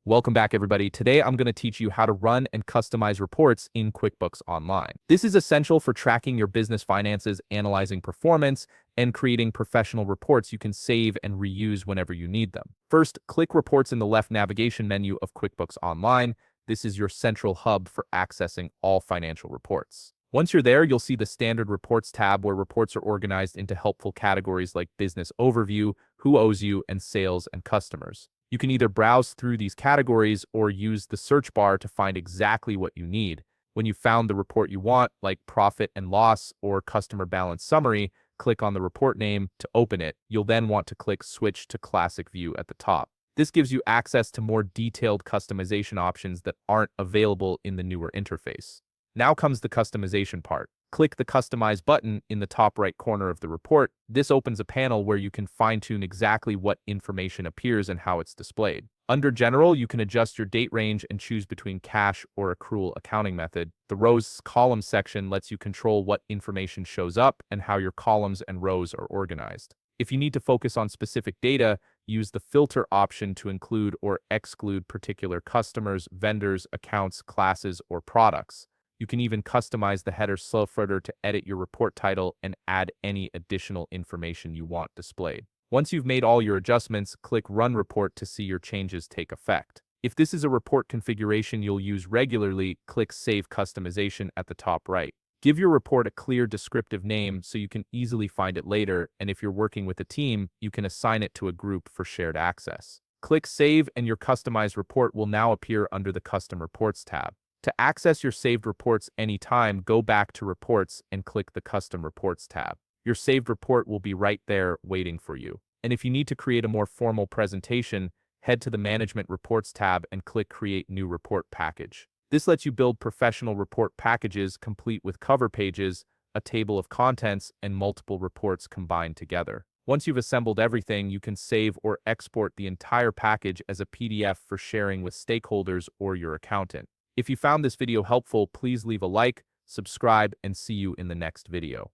Welcome back, everybody. Today, I'm going to teach you how to run and customize reports in QuickBooks Online. This is essential for tracking your business finances, analyzing performance, and creating professional reports you can save and reuse whenever you need them. First, click Reports in the left navigation menu of QuickBooks Online. This is your central hub for accessing all financial reports. Once you're there, you'll see the Standard Reports tab where reports are organized into helpful categories like Business Overview, Who Owes You, and Sales and Customers. You can either browse through these categories or use the search bar to find exactly what you need. When you've found the report you want, like Profit and Loss or Customer Balance Summary, click on the report name to open it. You'll then want to click Switch to Classic View at the top. This gives you access to more detailed customization options that aren't available in the newer interface. Now comes the customization part. Click the Customize button in the top right corner of the report. This opens a panel where you can fine-tune exactly what information appears and how it's displayed. Under General, you can adjust your date range and choose between cash or accrual accounting method. The Rows Columns section lets you control what information shows up and how your columns and rows are organized. If you need to focus on specific data, use the Filter option to include or exclude particular customers, vendors, accounts, classes, or products. You can even customize the header footer to edit your report title and add any additional information you want displayed. Once you've made all your adjustments, click Run Report to see your changes take effect. If this is a report configuration you'll use regularly, click Save Customization at the top right. Give your report a clear descriptive name so you can easily find it later, and if you're working with a team, you can assign it to a group for shared access. Click Save and your customized report will now appear under the Custom Reports tab. To access your saved reports anytime, go back to Reports and click the Custom Reports tab. Your saved report will be right there waiting for you. And if you need to create a more formal presentation, head to the Management Reports tab and click Create New Report Package. This lets you build professional report packages complete with cover pages, a table of contents, and multiple reports combined together. Once you've assembled everything, you can save or export the entire package as a PDF for sharing with stakeholders or your accountant. If you found this video helpful, please leave a like, subscribe, and see you in the next video.